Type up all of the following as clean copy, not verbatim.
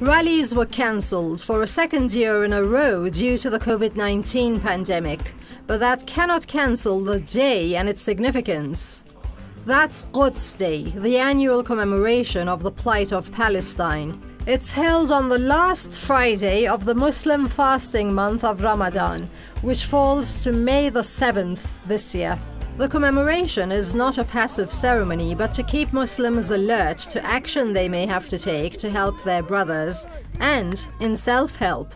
Rallies were cancelled for a second year in a row due to the COVID-19 pandemic, but that cannot cancel the day and its significance. That's Quds Day, the annual commemoration of the plight of Palestine. It's held on the last Friday of the Muslim fasting month of Ramadan, which falls to May the 7th this year. The commemoration is not a passive ceremony, but to keep Muslims alert to action they may have to take to help their brothers and in self-help.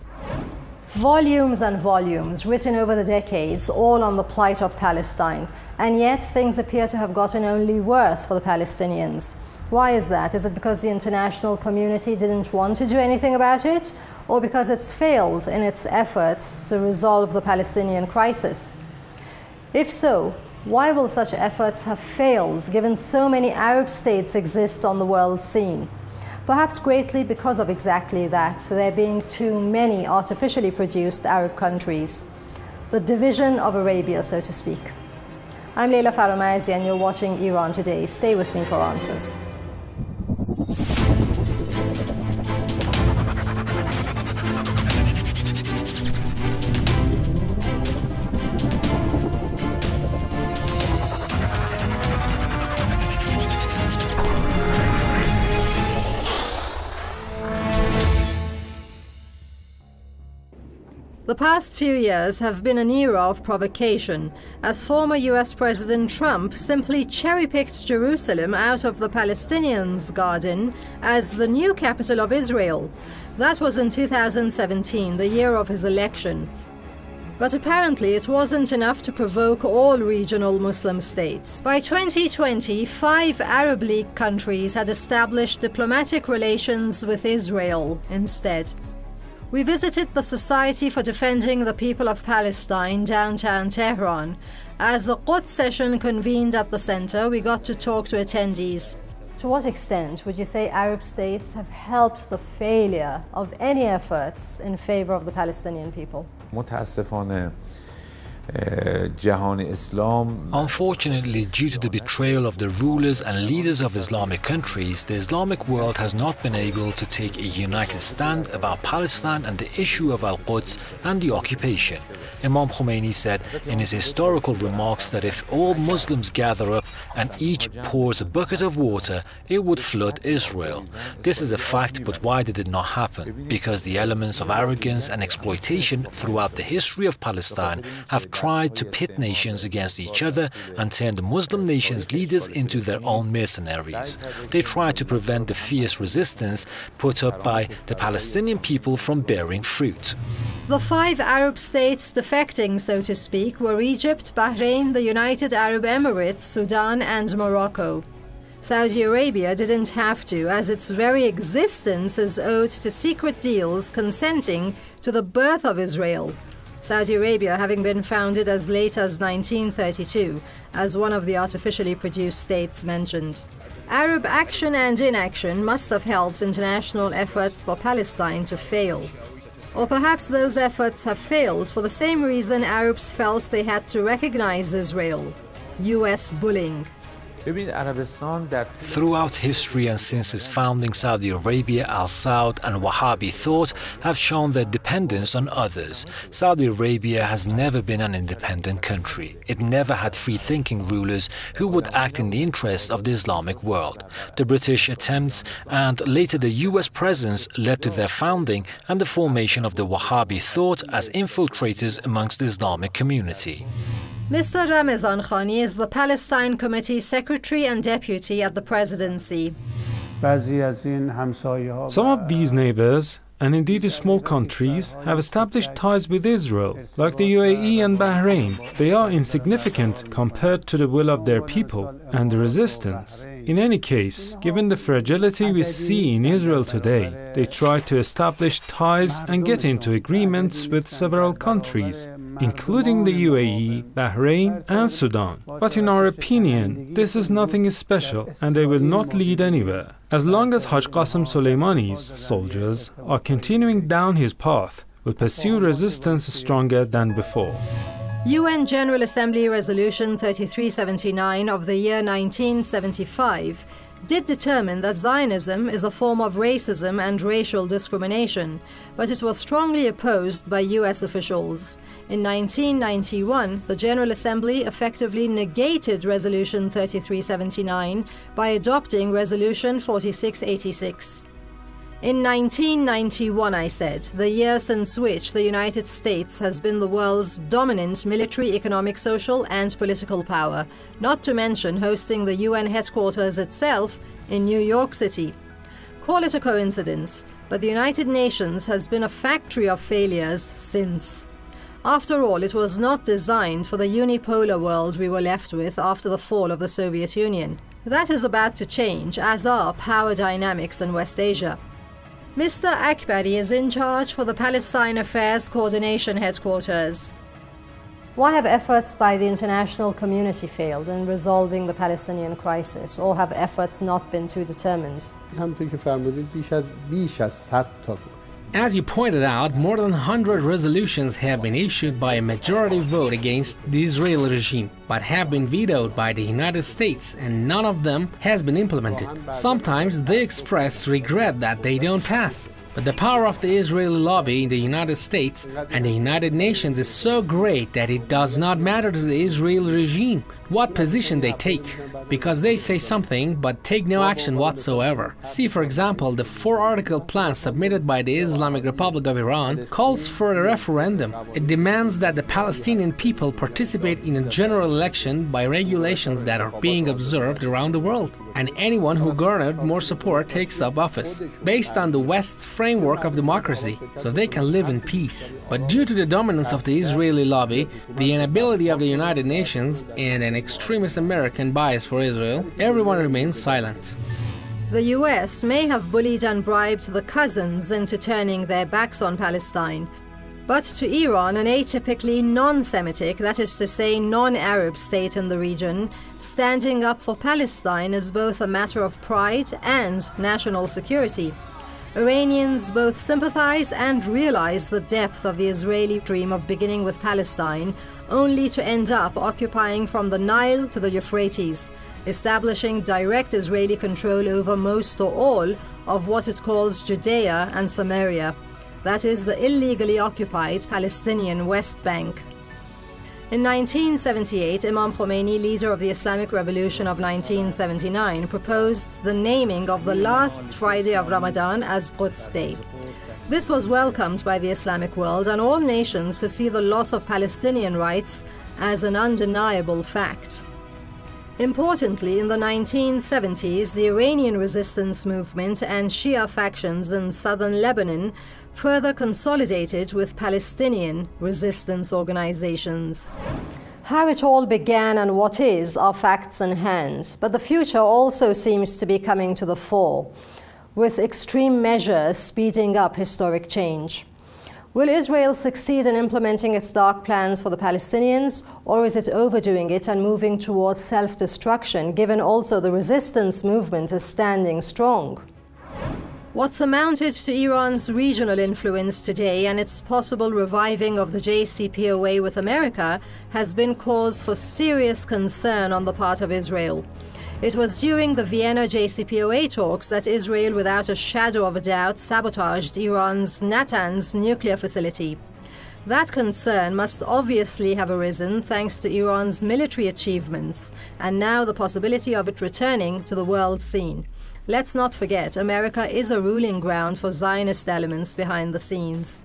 Volumes and volumes written over the decades, all on the plight of Palestine, and yet things appear to have gotten only worse for the Palestinians. Why is that? Is it because the international community didn't want to do anything about it, or because it's failed in its efforts to resolve the Palestinian crisis? If so, why will such efforts have failed, given so many Arab states exist on the world scene? Perhaps greatly because of exactly that, there being too many artificially produced Arab countries. The division of Arabia, so to speak. I'm Leila Faramazi and you're watching Iran Today. Stay with me for answers. The past few years have been an era of provocation, as former US President Trump simply cherry-picked Jerusalem out of the Palestinians' garden as the new capital of Israel. That was in 2017, the year of his election. But apparently it wasn't enough to provoke all regional Muslim states. By 2020, 5 Arab League countries had established diplomatic relations with Israel instead. We visited the Society for Defending the People of Palestine, downtown Tehran. As a Quds session convened at the center, we got to talk to attendees. To what extent would you say Arab states have helped the failure of any efforts in favor of the Palestinian people? Unfortunately, due to the betrayal of the rulers and leaders of Islamic countries, the Islamic world has not been able to take a united stand about Palestine and the issue of Al-Quds and the occupation. Imam Khomeini said in his historical remarks that if all Muslims gather up and each pours a bucket of water, it would flood Israel. This is a fact, but why did it not happen? Because the elements of arrogance and exploitation throughout the history of Palestine have tried to pit nations against each other and turn the Muslim nations' leaders into their own mercenaries. They tried to prevent the fierce resistance put up by the Palestinian people from bearing fruit. The 5 Arab states defecting, so to speak, were Egypt, Bahrain, the United Arab Emirates, Sudan and Morocco. Saudi Arabia didn't have to, as its very existence is owed to secret deals consenting to the birth of Israel. Saudi Arabia having been founded as late as 1932, as one of the artificially produced states mentioned. Arab action and inaction must have helped international efforts for Palestine to fail. Or perhaps those efforts have failed for the same reason Arabs felt they had to recognize Israel: US bullying. Throughout history and since its founding, Saudi Arabia, Al-Saud and Wahhabi thought have shown their dependence on others. Saudi Arabia has never been an independent country. It never had free-thinking rulers who would act in the interests of the Islamic world. The British attempts and later the US presence led to their founding and the formation of the Wahhabi thought as infiltrators amongst the Islamic community. Mr. Ramadhan is the Palestine Committee Secretary and Deputy at the Presidency. Some of these neighbors, and indeed small countries, have established ties with Israel, like the UAE and Bahrain. They are insignificant compared to the will of their people and the resistance. In any case, given the fragility we see in Israel today, they try to establish ties and get into agreements with several countries, including the UAE, Bahrain and Sudan. But in our opinion, this is nothing special and they will not lead anywhere. As long as Haj Qasem Soleimani's soldiers are continuing down his path, will pursue resistance stronger than before. UN General Assembly Resolution 3379 of the year 1975 did determine that Zionism is a form of racism and racial discrimination, but it was strongly opposed by US officials. In 1991, the General Assembly effectively negated Resolution 3379 by adopting Resolution 4686. In 1991, I said, the year since which the United States has been the world's dominant military, economic, social, and political power, not to mention hosting the UN headquarters itself in New York City. Call it a coincidence, but the United Nations has been a factory of failures since. After all, it was not designed for the unipolar world we were left with after the fall of the Soviet Union. That is about to change, as are power dynamics in West Asia. Mr. Akbari is in charge for the Palestine Affairs Coordination Headquarters. Why have efforts by the international community failed in resolving the Palestinian crisis, or have efforts not been too determined? As you pointed out, more than 100 resolutions have been issued by a majority vote against the Israeli regime, but have been vetoed by the United States, and none of them has been implemented. Sometimes they express regret that they don't pass. But the power of the Israeli lobby in the United States and the United Nations is so great that it does not matter to the Israeli regime what position they take, because they say something but take no action whatsoever. See, for example, the 4-article plan submitted by the Islamic Republic of Iran calls for a referendum. It demands that the Palestinian people participate in a general election by regulations that are being observed around the world, and anyone who garnered more support takes up office, based on the West's framework of democracy, so they can live in peace. But due to the dominance of the Israeli lobby, the inability of the United Nations, and an extremist American bias for Israel, everyone remains silent. The US may have bullied and bribed the cousins into turning their backs on Palestine, but to Iran, an atypically non-Semitic, that is to say non-Arab state in the region, standing up for Palestine is both a matter of pride and national security. Iranians both sympathize and realize the depth of the Israeli dream of beginning with Palestine, only to end up occupying from the Nile to the Euphrates, establishing direct Israeli control over most or all of what it calls Judea and Samaria, that is, the illegally occupied Palestinian West Bank. In 1978, Imam Khomeini, leader of the Islamic Revolution of 1979, proposed the naming of the last Friday of Ramadan as Quds Day. This was welcomed by the Islamic world and all nations who see the loss of Palestinian rights as an undeniable fact. Importantly, in the 1970s, the Iranian resistance movement and Shia factions in southern Lebanon further consolidated with Palestinian resistance organizations. How it all began and what is are facts in hand, but the future also seems to be coming to the fore, with extreme measures speeding up historic change. Will Israel succeed in implementing its dark plans for the Palestinians, or is it overdoing it and moving towards self-destruction, given also the resistance movement is standing strong? What's amounted to Iran's regional influence today and its possible reviving of the JCPOA with America has been cause for serious concern on the part of Israel. It was during the Vienna JCPOA talks that Israel, without a shadow of a doubt, sabotaged Iran's Natanz nuclear facility. That concern must obviously have arisen thanks to Iran's military achievements, and now the possibility of it returning to the world scene. Let's not forget, America is a ruling ground for Zionist elements behind the scenes.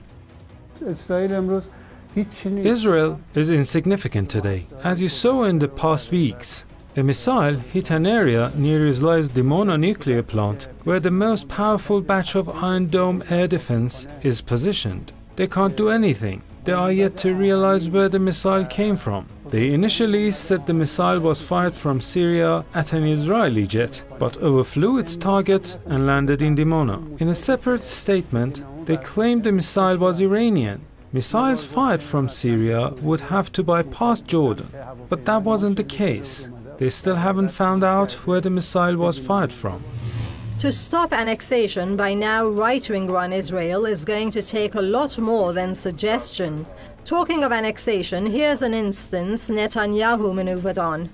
Israel is insignificant today, as you saw in the past weeks. A missile hit an area near Israel's Dimona nuclear plant, where the most powerful batch of Iron Dome air defense is positioned. They can't do anything. They are yet to realize where the missile came from. They initially said the missile was fired from Syria at an Israeli jet, but overflew its target and landed in Dimona. In a separate statement, they claimed the missile was Iranian. Missiles fired from Syria would have to bypass Jordan, but that wasn't the case. They still haven't found out where the missile was fired from. To stop annexation by now right-wing-run Israel is going to take a lot more than suggestion. Talking of annexation, here's an instance Netanyahu maneuvered on.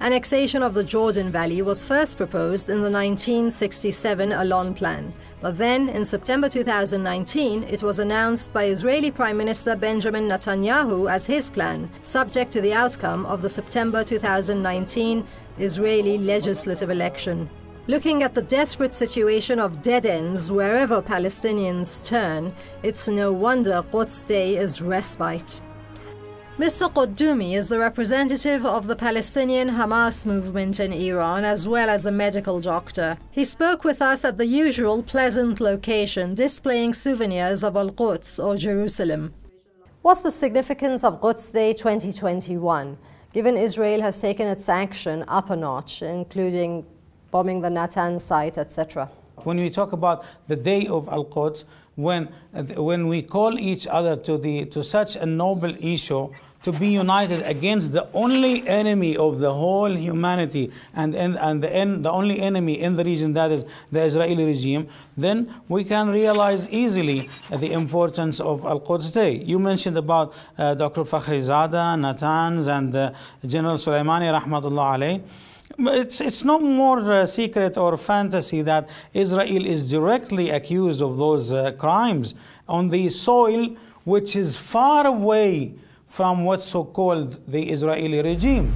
Annexation of the Jordan Valley was first proposed in the 1967 Allon Plan, but then in September 2019 it was announced by Israeli Prime Minister Benjamin Netanyahu as his plan, subject to the outcome of the September 2019 Israeli legislative election. Looking at the desperate situation of dead ends wherever Palestinians turn, it's no wonder Quds Day is respite. Mr. Qudumi is the representative of the Palestinian Hamas movement in Iran, as well as a medical doctor. He spoke with us at the usual pleasant location, displaying souvenirs of Al-Quds, or Jerusalem. What's the significance of Quds Day 2021, given Israel has taken its action up a notch, including bombing the Natan site, etc.? When we talk about the day of Al-Quds, when we call each other to such a noble issue, to be united against the only enemy of the whole humanity and the only enemy in the region, that is the Israeli regime, then we can realize easily the importance of Al-Quds Day. You mentioned about Dr. Fakhrizadeh, Natanz, and General Soleimani, rahmatullah alayh. It's no more secret or fantasy that Israel is directly accused of those crimes on the soil which is far away from what's so-called the Israeli regime.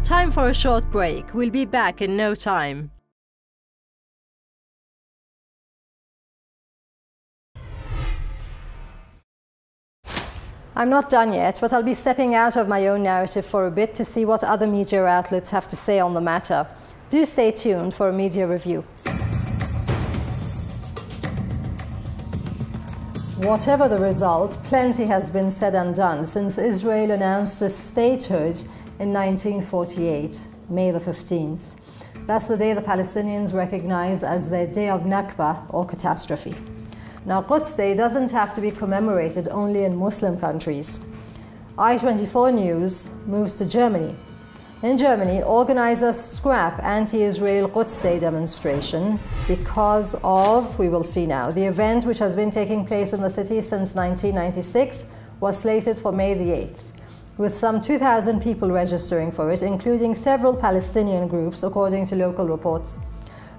Time for a short break. We'll be back in no time. I'm not done yet, but I'll be stepping out of my own narrative for a bit to see what other media outlets have to say on the matter. Do stay tuned for a media review. Whatever the result, plenty has been said and done since Israel announced its statehood in 1948, May the 15th. That's the day the Palestinians recognize as their day of Nakba, or catastrophe. Now, Quds Day doesn't have to be commemorated only in Muslim countries. I24 News moves to Germany. In Germany, organizers scrap anti-Israel Quds Day demonstration because of, we will see now, the event which has been taking place in the city since 1996 was slated for May the 8th, with some 2,000 people registering for it, including several Palestinian groups, according to local reports.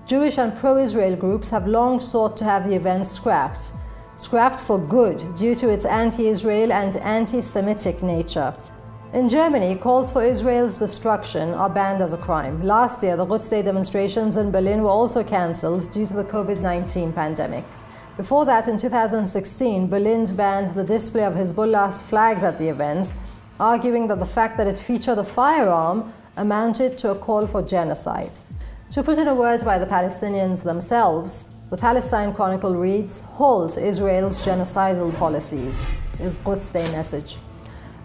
Jewish and pro-Israel groups have long sought to have the event scrapped for good due to its anti-Israel and anti-Semitic nature. In Germany, calls for Israel's destruction are banned as a crime. Last year, the Quds Day demonstrations in Berlin were also cancelled due to the COVID-19 pandemic. Before that, in 2016, Berlin banned the display of Hezbollah's flags at the event, arguing that the fact that it featured a firearm amounted to a call for genocide. To put in a word by the Palestinians themselves, the Palestine Chronicle reads, "Halt Israel's genocidal policies," is Quds Day message.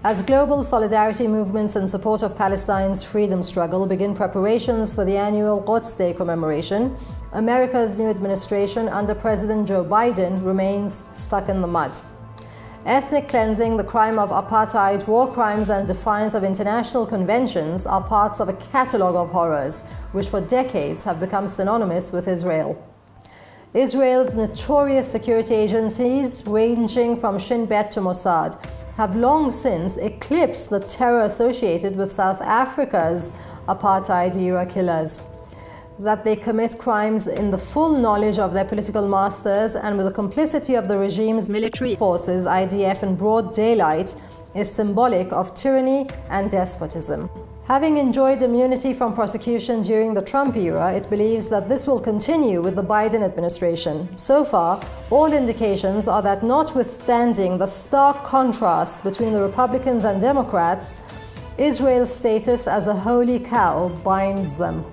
As global solidarity movements in support of Palestine's freedom struggle begin preparations for the annual Quds Day commemoration, America's new administration under President Joe Biden remains stuck in the mud. Ethnic cleansing, the crime of apartheid, war crimes, and defiance of international conventions are parts of a catalogue of horrors which for decades have become synonymous with Israel. Israel's notorious security agencies, ranging from Shin Bet to Mossad, have long since eclipsed the terror associated with South Africa's apartheid-era killers. That they commit crimes in the full knowledge of their political masters and with the complicity of the regime's military forces, IDF, in broad daylight is symbolic of tyranny and despotism. Having enjoyed immunity from prosecution during the Trump era, it believes that this will continue with the Biden administration. So far, all indications are that notwithstanding the stark contrast between the Republicans and Democrats, Israel's status as a holy cow binds them.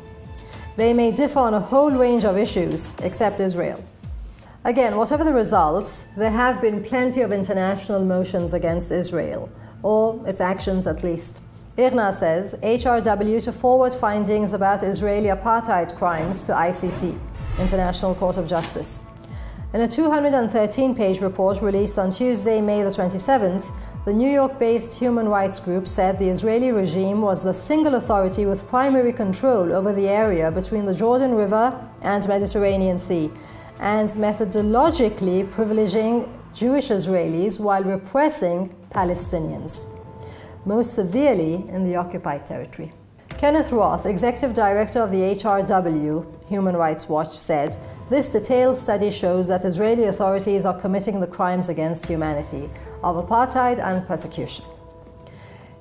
They may differ on a whole range of issues, except Israel. Again, whatever the results, there have been plenty of international motions against Israel, or its actions at least. IRNA says HRW to forward findings about Israeli apartheid crimes to ICC, International Court of Justice. In a 213-page report released on Tuesday, May the 27th, the New York-based human rights group said the Israeli regime was the single authority with primary control over the area between the Jordan River and Mediterranean Sea, and methodologically privileging Jewish Israelis while repressing Palestinians, most severely in the occupied territory. Kenneth Roth, executive director of the HRW, Human Rights Watch, said, "This detailed study shows that Israeli authorities are committing the crimes against humanity of apartheid and persecution.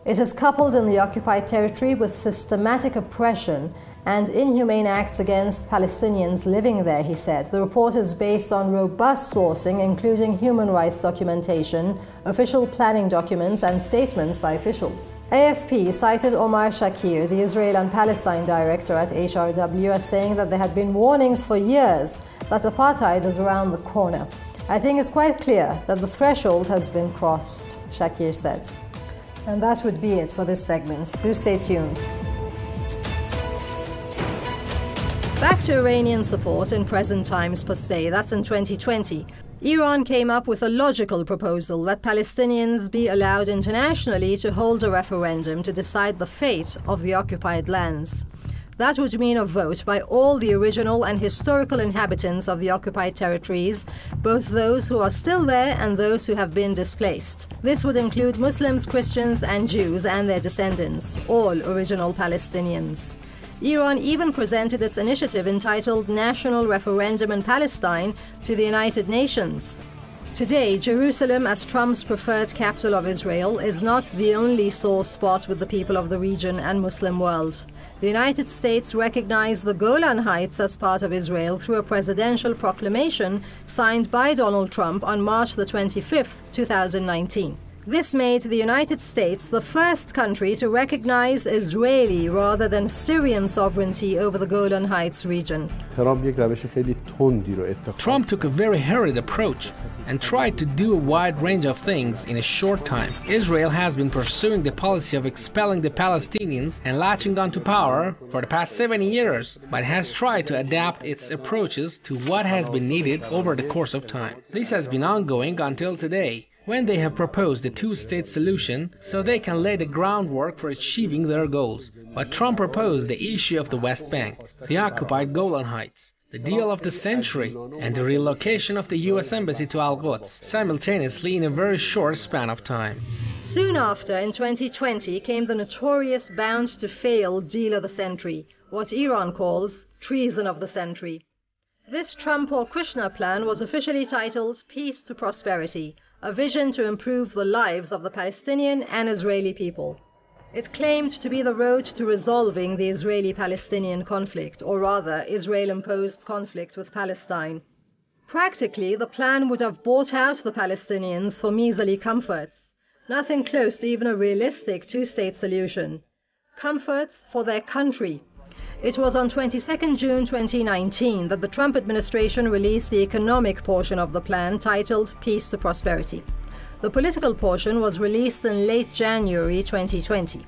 It is coupled in the occupied territory with systematic oppression and inhumane acts against Palestinians living there," he said. The report is based on robust sourcing, including human rights documentation, official planning documents, and statements by officials. AFP cited Omar Shakir, the Israel and Palestine director at HRW, as saying that there had been warnings for years that apartheid is around the corner. "I think it's quite clear that the threshold has been crossed," Shakir said. And that would be it for this segment. Do stay tuned. Back to Iranian support in present times per se, that's in 2020. Iran came up with a logical proposal that Palestinians be allowed internationally to hold a referendum to decide the fate of the occupied lands. That would mean a vote by all the original and historical inhabitants of the occupied territories, both those who are still there and those who have been displaced. This would include Muslims, Christians, and Jews and their descendants, all original Palestinians. Iran even presented its initiative entitled National Referendum in Palestine to the United Nations. Today, Jerusalem, as Trump's preferred capital of Israel, is not the only sore spot with the people of the region and Muslim world. The United States recognized the Golan Heights as part of Israel through a presidential proclamation signed by Donald Trump on March the 25th, 2019. This made the United States the first country to recognize Israeli rather than Syrian sovereignty over the Golan Heights region. Trump took a very hurried approach and tried to do a wide range of things in a short time. Israel has been pursuing the policy of expelling the Palestinians and latching onto power for the past 70 years, but has tried to adapt its approaches to what has been needed over the course of time. This has been ongoing until today, when they have proposed a two-state solution so they can lay the groundwork for achieving their goals. But Trump proposed the issue of the West Bank, the occupied Golan Heights, the deal of the century, and the relocation of the U.S. Embassy to Quds, simultaneously in a very short span of time. Soon after, in 2020, came the notorious bound-to-fail deal of the century, what Iran calls treason of the century. This Trump or Kushner plan was officially titled Peace to Prosperity, a vision to improve the lives of the Palestinian and Israeli people. It claimed to be the road to resolving the Israeli-Palestinian conflict, or rather, Israel-imposed conflict with Palestine. Practically, the plan would have bought out the Palestinians for measly comforts, nothing close to even a realistic two-state solution. Comforts for their country. It was on 22 June 2019 that the Trump administration released the economic portion of the plan titled Peace to Prosperity. The political portion was released in late January 2020.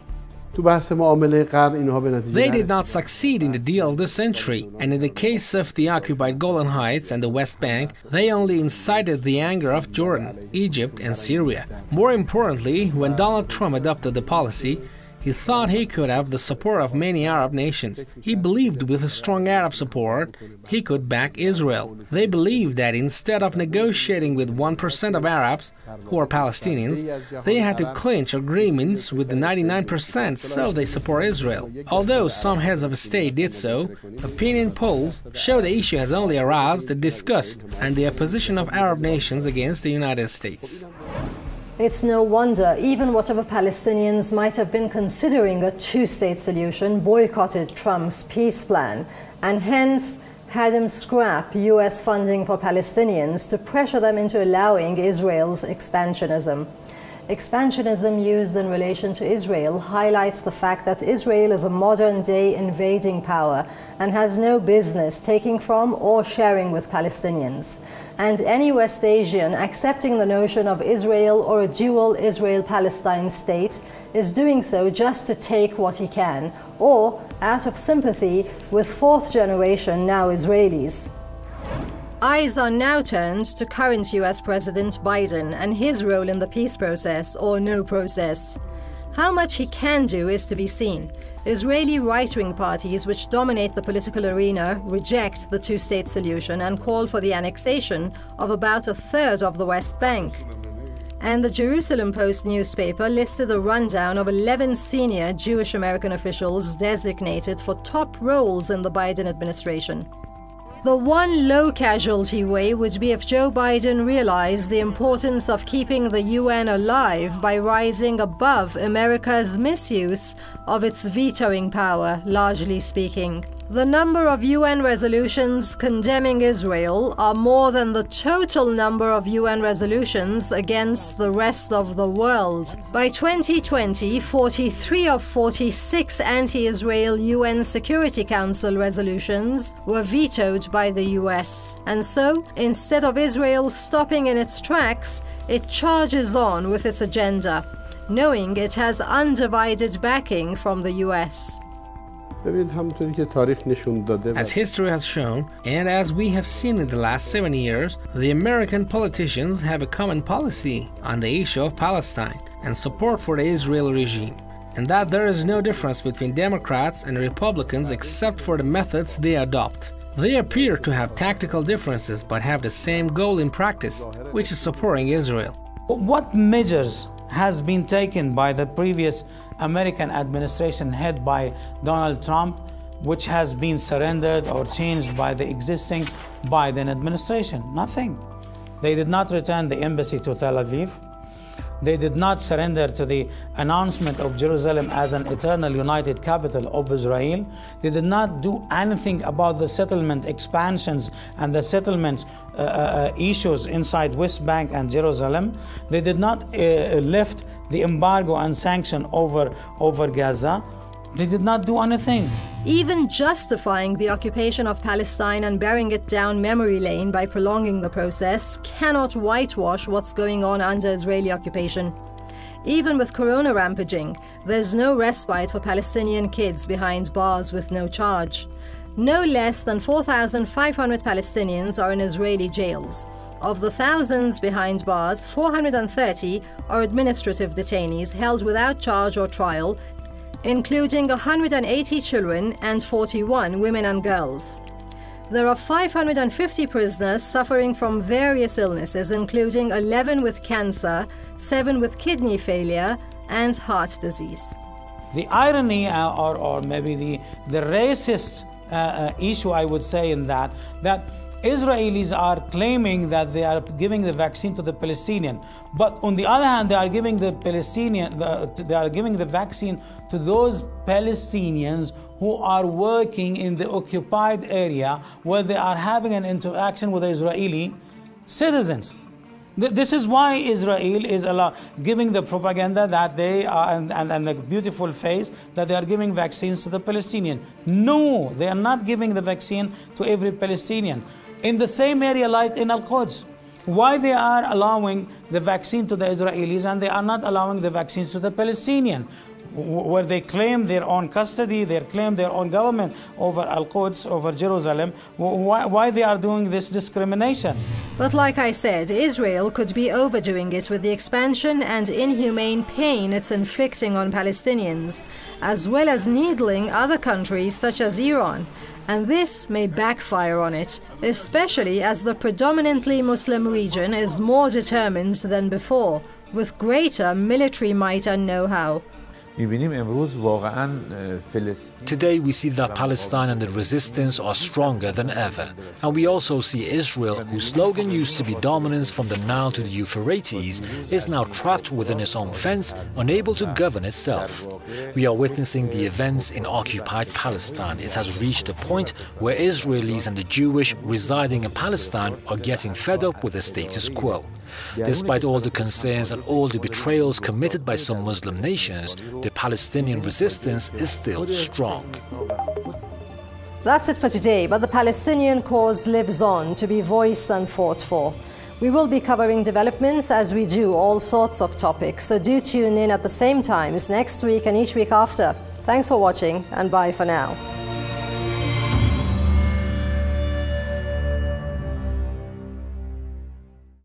They did not succeed in the deal of the century, and in the case of the occupied Golan Heights and the West Bank, they only incited the anger of Jordan, Egypt, and Syria. More importantly, when Donald Trump adopted the policy, he thought he could have the support of many Arab nations. He believed with a strong Arab support, he could back Israel. They believed that instead of negotiating with 1% of Arabs, who are Palestinians, they had to clinch agreements with the 99%, so they support Israel. Although some heads of state did so, opinion polls show the issue has only aroused the disgust and the opposition of Arab nations against the United States. It's no wonder even whatever Palestinians might have been considering a two-state solution boycotted Trump's peace plan and hence had him scrap U.S. funding for Palestinians to pressure them into allowing Israel's expansionism. Expansionism used in relation to Israel highlights the fact that Israel is a modern-day invading power and has no business taking from or sharing with Palestinians. And any West Asian accepting the notion of Israel or a dual Israel-Palestine state is doing so just to take what he can, or out of sympathy with fourth-generation now Israelis. Eyes are now turned to current US President Biden and his role in the peace process or no process. How much he can do is to be seen. Israeli right-wing parties which dominate the political arena reject the two-state solution and call for the annexation of about a third of the West Bank. And the Jerusalem Post newspaper listed a rundown of 11 senior Jewish American officials designated for top roles in the Biden administration. The one low-casualty way would be if Joe Biden realized the importance of keeping the UN alive by rising above America's misuse of its vetoing power, largely speaking. The number of UN resolutions condemning Israel are more than the total number of UN resolutions against the rest of the world. By 2020, 43 of 46 anti-Israel UN Security Council resolutions were vetoed by the US. And so, instead of Israel stopping in its tracks, it charges on with its agenda, knowing it has undivided backing from the US. As history has shown, and as we have seen in the last 7 years, the American politicians have a common policy on the issue of Palestine and support for the Israel regime, and that there is no difference between Democrats and Republicans except for the methods they adopt. They appear to have tactical differences but have the same goal in practice, which is supporting Israel. What measures has been taken by the previous American administration headed by Donald Trump, which has been surrendered or changed by the existing Biden administration? Nothing. They did not return the embassy to Tel Aviv. They did not surrender to the announcement of Jerusalem as an eternal united capital of Israel. They did not do anything about the settlement expansions and the settlement issues inside West Bank and Jerusalem. They did not lift the embargo and sanction over Gaza. They did not do anything. Even justifying the occupation of Palestine and bearing it down memory lane by prolonging the process cannot whitewash what's going on under Israeli occupation. Even with corona rampaging, there's no respite for Palestinian kids behind bars with no charge. No less than 4,500 Palestinians are in Israeli jails. Of the thousands behind bars, 430 are administrative detainees held without charge or trial, including 180 children and 41 women and girls. There are 550 prisoners suffering from various illnesses, including 11 with cancer, 7 with kidney failure, and heart disease. The irony, or maybe the racist issue, I would say, in that Israelis are claiming that they are giving the vaccine to the Palestinian, but on the other hand, they are giving the vaccine to those Palestinians who are working in the occupied area where they are having an interaction with Israeli citizens. This is why Israel is giving the propaganda that they are, and the beautiful face that they are giving vaccines to the Palestinian. No, they are not giving the vaccine to every Palestinian. In the same area like in Quds, why they are allowing the vaccine to the Israelis and they are not allowing the vaccines to the Palestinian, where they claim their own custody, they claim their own government over Quds, over Jerusalem. Why they are doing this discrimination? But like I said, Israel could be overdoing it with the expansion and inhumane pain it's inflicting on Palestinians, as well as needling other countries such as Iran. And this may backfire on it, especially as the predominantly Muslim region is more determined than before, with greater military might and know-how. Today we see that Palestine and the resistance are stronger than ever. And we also see Israel, whose slogan used to be dominance from the Nile to the Euphrates, is now trapped within its own fence, unable to govern itself. We are witnessing the events in occupied Palestine. It has reached a point where Israelis and the Jewish residing in Palestine are getting fed up with the status quo. Despite all the concerns and all the betrayals committed by some Muslim nations, the Palestinian resistance is still strong. That's it for today, but the Palestinian cause lives on to be voiced and fought for. We will be covering developments as we do all sorts of topics, so do tune in at the same times next week and each week after. Thanks for watching, and bye for now.